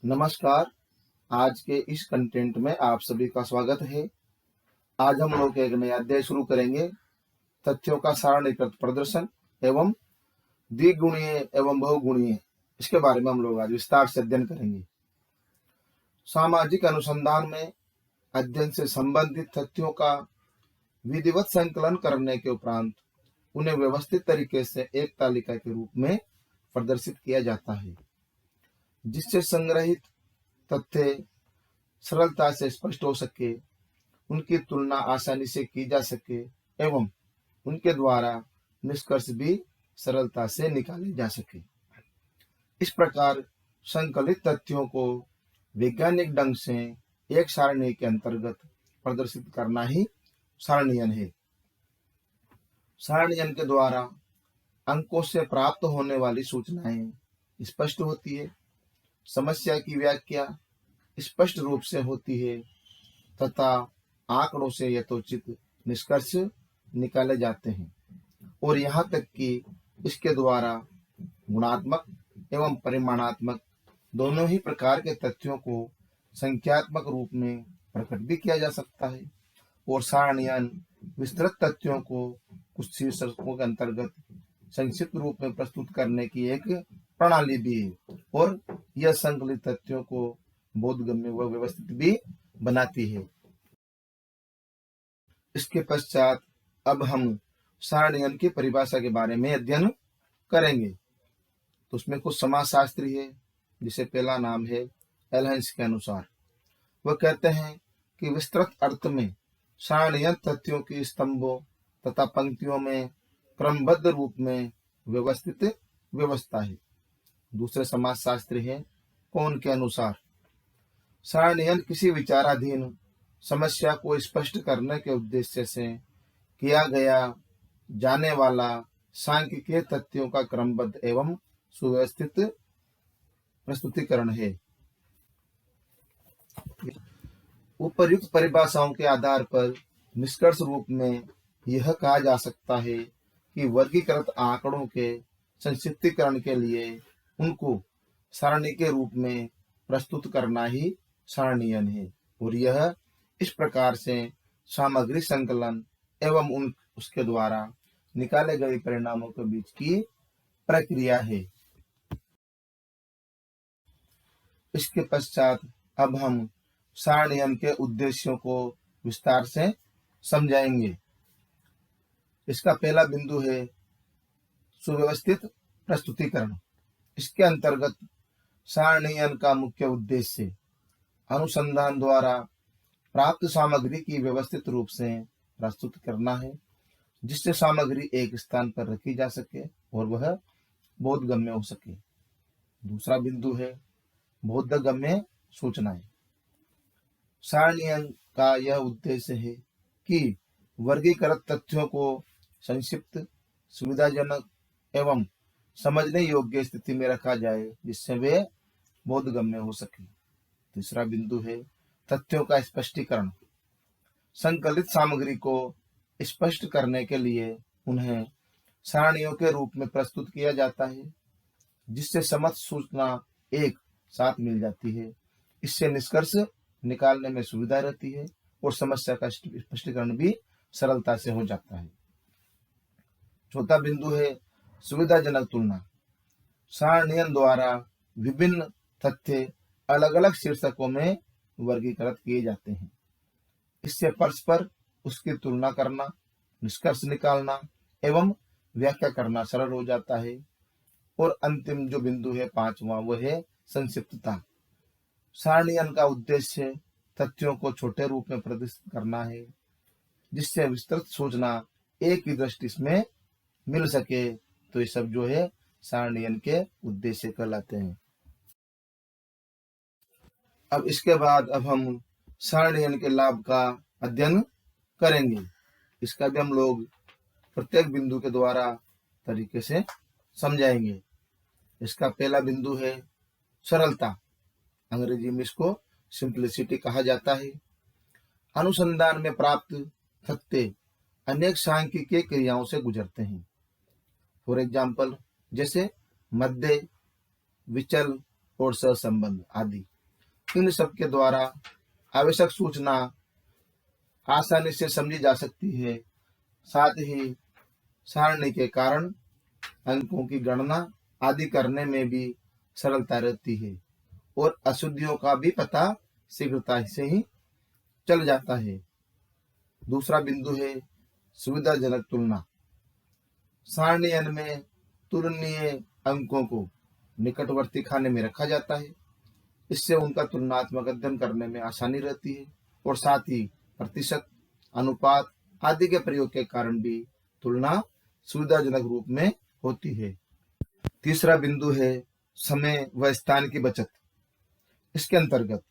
नमस्कार। आज के इस कंटेंट में आप सभी का स्वागत है। आज हम लोग एक नया अध्याय शुरू करेंगे, तथ्यों का सारणीकृत प्रदर्शन एवं द्विगुणीय एवं बहुगुणीय। इसके बारे में हम लोग आज विस्तार से अध्ययन करेंगे। सामाजिक अनुसंधान में अध्ययन से संबंधित तथ्यों का विधिवत संकलन करने के उपरांत उन्हें व्यवस्थित तरीके से एक तालिका के रूप में प्रदर्शित किया जाता है, जिससे संग्रहित तथ्य सरलता से स्पष्ट हो सके, उनकी तुलना आसानी से की जा सके एवं उनके द्वारा निष्कर्ष भी सरलता से निकाले जा सके। इस प्रकार संकलित तथ्यों को वैज्ञानिक ढंग से एक सारणी के अंतर्गत प्रदर्शित करना ही सारणीयन है। सारणीयन के द्वारा अंकों से प्राप्त होने वाली सूचनाएं स्पष्ट होती है, समस्या की व्याख्या स्पष्ट रूप से होती है तथा आंकड़ों से यथोचित निष्कर्ष निकाले जाते हैं, और यहाँ तक कि इसके द्वारा गुणात्मक एवं परिमाणात्मक दोनों ही प्रकार के तथ्यों को संख्यात्मक रूप में प्रकट भी किया जा सकता है। और सारणीयन विस्तृत तथ्यों को कुछ शीर्षकों के अंतर्गत संक्षिप्त रूप में प्रस्तुत करने की एक प्रणाली भी है, और यह संकलित तथ्यों को बोधगम्य व व्यवस्थित भी बनाती है। इसके पश्चात अब हम सारणीयन की परिभाषा के बारे में अध्ययन करेंगे। तो उसमें कुछ समाजशास्त्री है, जिसे पहला नाम है एलहेंस के अनुसार। वह कहते हैं कि विस्तृत अर्थ में सारणीयन तथ्यों की स्तंभों तथा पंक्तियों में क्रमबद्ध रूप में व्यवस्थित व्यवस्था है। दूसरे समाजशास्त्री है कोन के अनुसार सारणीयन किसी विचाराधीन समस्या को स्पष्ट करने के उद्देश्य से किया गया जाने वाला सांख्यिकीय तथ्यों का क्रमबद्ध एवं सुव्यवस्थित प्रस्तुतिकरण है। उपर्युक्त परिभाषाओं के आधार पर निष्कर्ष रूप में यह कहा जा सकता है कि वर्गीकृत आंकड़ों के संक्षिप्तीकरण के लिए उनको सारणी के रूप में प्रस्तुत करना ही सारणीयन है, और यह इस प्रकार से सामग्री संकलन एवं उसके द्वारा निकाले गए परिणामों के बीच की प्रक्रिया है। इसके पश्चात अब हम सारणीयन के उद्देश्यों को विस्तार से समझाएंगे। इसका पहला बिंदु है सुव्यवस्थित प्रस्तुतिकरण। इसके अंतर्गत सारणीयन का मुख्य उद्देश्य अनुसंधान द्वारा प्राप्त सामग्री की व्यवस्थित रूप से प्रस्तुत करना है, जिससे सामग्री एक स्थान पर रखी जा सके और वह बोधगम्य हो सके। दूसरा बिंदु है बोधगम्य सूचनाएं। सारणीयन का यह उद्देश्य है कि वर्गीकृत तथ्यों को संक्षिप्त, सुविधाजनक एवं समझने योग्य स्थिति में रखा जाए, जिससे वे बोधगम्य हो सके। तीसरा बिंदु है तथ्यों का स्पष्टीकरण। संकलित सामग्री को स्पष्ट करने के लिए उन्हें सारणियों के रूप में प्रस्तुत किया जाता है, जिससे समस्त सूचना एक साथ मिल जाती है। इससे निष्कर्ष निकालने में सुविधा रहती है और समस्या का स्पष्टीकरण भी सरलता से हो जाता है। चौथा बिंदु है सुविधाजनक तुलना। सारणीयन द्वारा विभिन्न तथ्य अलग अलग शीर्षकों में वर्गीकृत किए जाते हैं। इससे परस्पर उसकी तुलना करना, निष्कर्ष निकालना एवं व्याख्या करना सरल हो जाता है। और अंतिम जो बिंदु है पांचवा, वह है संक्षिप्तता। सारणीयन का उद्देश्य तथ्यों को छोटे रूप में प्रदर्शित करना है, जिससे विस्तृत सूचना एक ही दृष्टि में मिल सके। तो ये सब जो है सारणीयन के उद्देश्य कहलाते हैं। अब इसके बाद अब हम सारणीयन के लाभ का अध्ययन करेंगे। इसका भी हम लोग प्रत्येक बिंदु के द्वारा तरीके से समझाएंगे। इसका पहला बिंदु है सरलता। अंग्रेजी में इसको सिंप्लिसिटी कहा जाता है। अनुसंधान में प्राप्त तथ्य अनेक सांख्यिकीय क्रियाओं से गुजरते हैं। फॉर एग्जाम्पल, जैसे मध्य, विचल, और सहसंबंध आदि। इन सब के द्वारा आवश्यक सूचना आसानी से समझी जा सकती है। साथ ही सारणी के कारण अंकों की गणना आदि करने में भी सरलता रहती है और अशुद्धियों का भी पता शीघ्रता से ही चल जाता है। दूसरा बिंदु है सुविधाजनक तुलना। सारणीयन में तुलनीय अंकों को निकटवर्ती खाने में रखा जाता है। इससे उनका तुलनात्मक अध्ययन करने में आसानी रहती है और साथ ही प्रतिशत, अनुपात आदि के प्रयोग के कारण भी तुलना सुविधाजनक रूप में होती है। तीसरा बिंदु है समय व स्थान की बचत। इसके अंतर्गत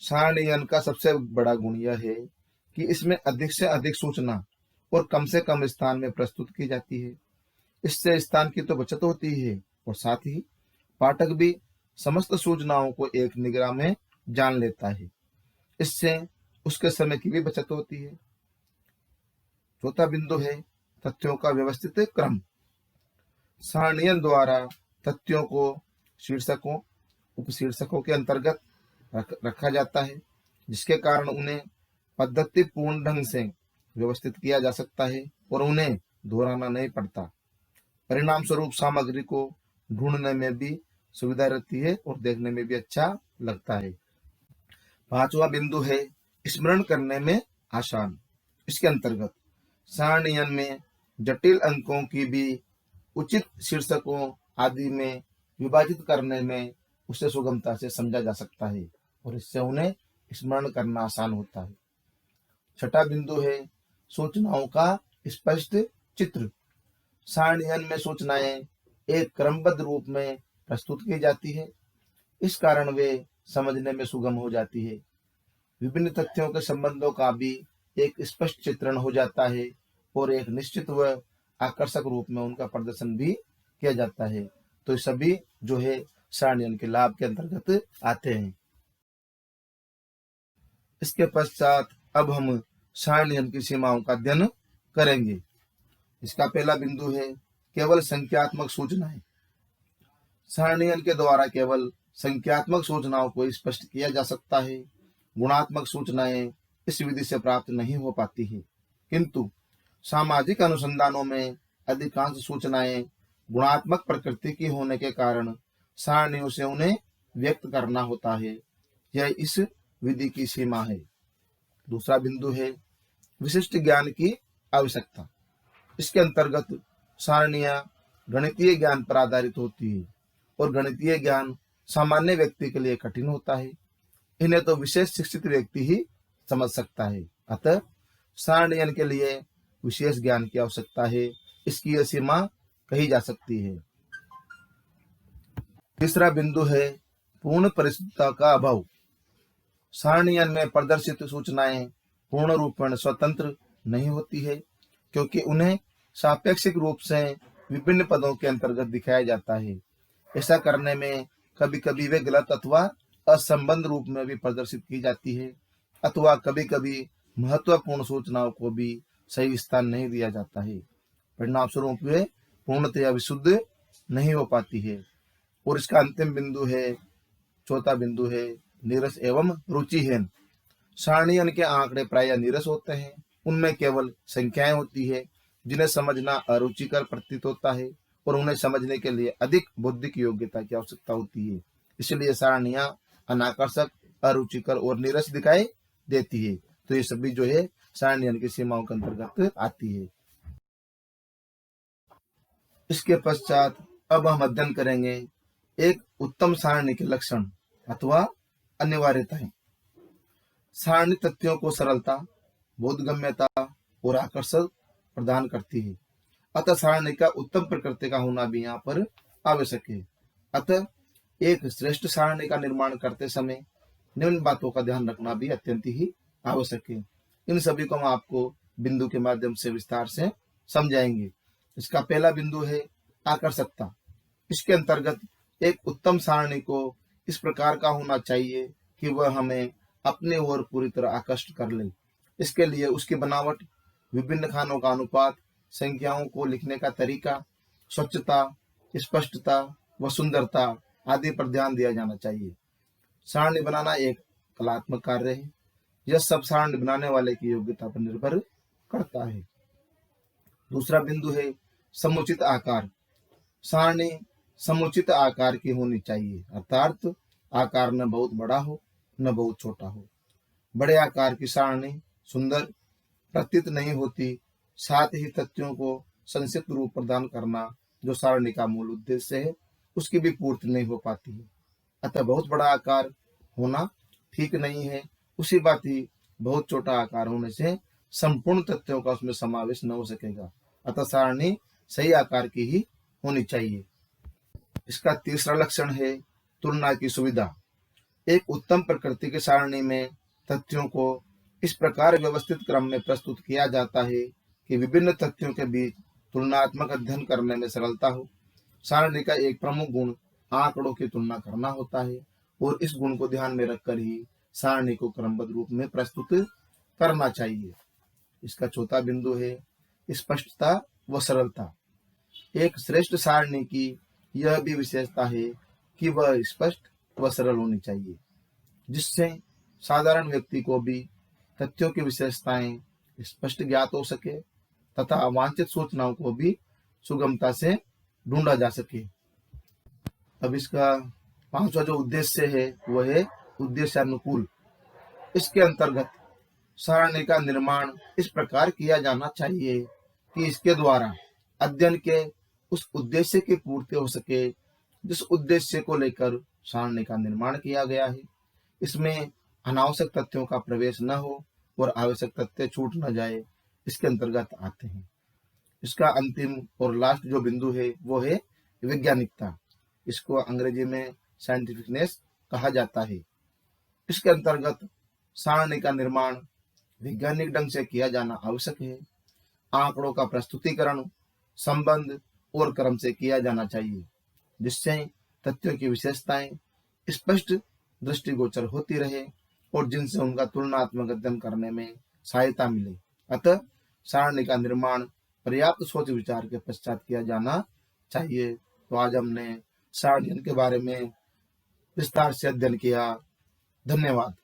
सारणीयन का सबसे बड़ा गुण यह है कि इसमें अधिक से अधिक सूचना और कम से कम स्थान में प्रस्तुत की जाती है। इससे स्थान की तो बचत होती है और साथ ही पाठक भी समस्त सूचनाओं को एक निगाह में जान लेता है। इससे उसके समय की भी बचत होती है। चौथा बिंदु है तथ्यों का व्यवस्थित क्रम। सारणीयन द्वारा तथ्यों को शीर्षकों, उपशीर्षकों के अंतर्गत रखा जाता है, जिसके कारण उन्हें पद्धतिपूर्ण ढंग से व्यवस्थित किया जा सकता है और उन्हें दोहराना नहीं पड़ता। परिणाम स्वरूप सामग्री को ढूंढने में भी सुविधा रहती है और देखने में भी अच्छा लगता है। पांचवा बिंदु है स्मरण करने में आसान। इसके अंतर्गत सारणीयन में जटिल अंकों की भी उचित शीर्षकों आदि में विभाजित करने में उसे सुगमता से समझा जा सकता है और इससे उन्हें स्मरण करना आसान होता है। छठा बिंदु है सूचनाओं का स्पष्ट चित्र। सारणीयन में सूचनाएं एक क्रमबद्ध रूप में प्रस्तुत की जाती है। इस कारण वे समझने में सुगम हो जाती है। विभिन्न तथ्यों के संबंधों का भी एक स्पष्ट चित्रण हो जाता है और एक निश्चित व आकर्षक रूप में उनका प्रदर्शन भी किया जाता है। तो ये सभी जो है सारणीयन के लाभ के अंतर्गत आते हैं। इसके पश्चात अब हम सारणीयन की सीमाओं का अध्ययन करेंगे। इसका पहला बिंदु है केवल संख्यात्मक सूचनाएं। सारणीयन के द्वारा केवल संख्यात्मक सूचनाओं को स्पष्ट किया जा सकता है। गुणात्मक सूचनाएं इस विधि से प्राप्त नहीं हो पाती है, किंतु सामाजिक अनुसंधानों में अधिकांश सूचनाएं गुणात्मक प्रकृति की होने के कारण सारणियों से उन्हें व्यक्त करना होता है। यह इस विधि की सीमा है। दूसरा बिंदु है विशिष्ट ज्ञान की आवश्यकता। इसके अंतर्गत सारणियां गणितीय ज्ञान पर आधारित होती है और गणितीय ज्ञान सामान्य व्यक्ति के लिए कठिन होता है। इन्हें तो विशेष शिक्षित व्यक्ति ही समझ सकता है। अतः सारणीयन के लिए विशेष ज्ञान की आवश्यकता है। इसकी यह सीमा कही जा सकती है। तीसरा बिंदु है पूर्ण परिशुद्धता का अभाव। सारणीयन में प्रदर्शित सूचनाएं पूर्ण रूपेण स्वतंत्र नहीं होती है, क्योंकि उन्हें सापेक्षिक रूप से विभिन्न पदों के अंतर्गत दिखाया जाता है। ऐसा करने में कभी कभी वे गलत अथवा असंबद्ध रूप में भी प्रदर्शित की जाती है, अथवा कभी कभी महत्वपूर्ण सूचनाओं को भी सही स्थान नहीं दिया जाता है। परिणाम स्वरूप वे पूर्णतया विशुद्ध नहीं हो पाती है। और इसका अंतिम बिंदु है, चौथा बिंदु है नीरस एवं रुचिहीन। सारणीयन के आंकड़े प्राय नीरस होते हैं। उनमें केवल संख्याएं होती है जिन्हें समझना अरुचिकर प्रतीत होता है और उन्हें समझने के लिए अधिक बौद्धिक योग्यता की आवश्यकता होती है। इसलिए सारणियां अनाकर्षक, अरुचिकर और नीरस दिखाई देती है। तो ये सभी जो है सारणीयन की सीमाओं के अंतर्गत आती है। इसके पश्चात अब हम अध्ययन करेंगे एक उत्तम सारणी के लक्षण अथवा अनिवार्यताएं। सारणी तथ्यों को सरलता, बोधगम्यता और आकर्षण प्रदान करती है। अतः सारणी का उत्तम प्रकृति का होना भी यहाँ पर आवश्यक है। अतः एक श्रेष्ठ सारणी का निर्माण करते समय निम्न बातों का ध्यान रखना भी अत्यंत ही आवश्यक है। इन सभी को हम आपको बिंदु के माध्यम से विस्तार से समझाएंगे। इसका पहला बिंदु है आकर्षकता। इसके अंतर्गत एक उत्तम सारणी को इस प्रकार का होना चाहिए कि वह हमें अपने ओर पूरी तरह आकर्षित कर ले। इसके लिए उसकी बनावट, विभिन्न खानों का अनुपात, संख्याओं को लिखने का तरीका, स्वच्छता, स्पष्टता व सुंदरता आदि पर ध्यान दिया जाना चाहिए। सारणी बनाना एक कलात्मक कार्य है। यह सब सारणी बनाने वाले की योग्यता पर निर्भर करता है। दूसरा बिंदु है समुचित आकार। सारणी समुचित आकार की होनी चाहिए, अर्थात आकार न बहुत बड़ा हो न बहुत छोटा हो। बड़े आकार की सारणी सुंदर प्रतीत नहीं होती, साथ ही तथ्यों को संक्षिप्त रूप प्रदान करना जो सारणी का मूल उद्देश्य है उसकी भी पूर्ति नहीं हो पाती है। अतः बहुत बड़ा आकार होना ठीक नहीं है। उसी बात ही बहुत छोटा आकार होने से संपूर्ण तथ्यों का उसमें समावेश न हो सकेगा। अतः सारणी सही आकार की ही होनी चाहिए। इसका तीसरा लक्षण है तुलना की सुविधा। एक उत्तम प्रकृति की सारणी में तथ्यों को इस प्रकार व्यवस्थित क्रम में प्रस्तुत किया जाता है कि विभिन्न तथ्यों के बीच तुलनात्मक अध्ययन करने में सरलता हो। सारणी का एक प्रमुख गुण आंकड़ों की तुलना करना होता है और इस गुण को ध्यान में रखकर ही सारणी को क्रमबद्ध रूप में प्रस्तुत करना चाहिए। इसका चौथा बिंदु है स्पष्टता व सरलता। एक श्रेष्ठ सारणी की यह भी विशेषता है कि वह स्पष्ट व सरल होनी चाहिए, जिससे साधारण व्यक्ति को भी तथ्यों की विशेषताएं स्पष्ट ज्ञात हो सके तथा अवांछित सूचनाओं को भी सुगमता से ढूंढा जा सके। अब इसका पांचवा जो उद्देश्य है वह है उद्देश्यानुकूल। इसके अंतर्गत सारणी का निर्माण इस प्रकार किया जाना चाहिए कि इसके द्वारा अध्ययन के उस उद्देश्य की पूर्ति हो सके जिस उद्देश्य को लेकर सारणी का निर्माण किया गया है। इसमें अनावश्यक तथ्यों का प्रवेश न हो और आवश्यक तथ्य छूट न जाए, इसके अंतर्गत आते हैं। इसका अंतिम और लास्ट जो बिंदु है वो है वैज्ञानिकता। इसको अंग्रेजी में साइंटिफिकनेस कहा जाता है। इसके अंतर्गत सारणी का निर्माण वैज्ञानिक ढंग से किया जाना आवश्यक है। आंकड़ों का प्रस्तुतिकरण संबंध और क्रम से किया जाना चाहिए, जिससे तथ्यों की विशेषताएं स्पष्ट दृष्टिगोचर होती रहे और जिनसे उनका तुलनात्मक अध्ययन करने में सहायता मिले। अतः सारणी का निर्माण पर्याप्त सोच विचार के पश्चात किया जाना चाहिए। तो आज हमने सारणी के बारे में विस्तार से अध्ययन किया। धन्यवाद।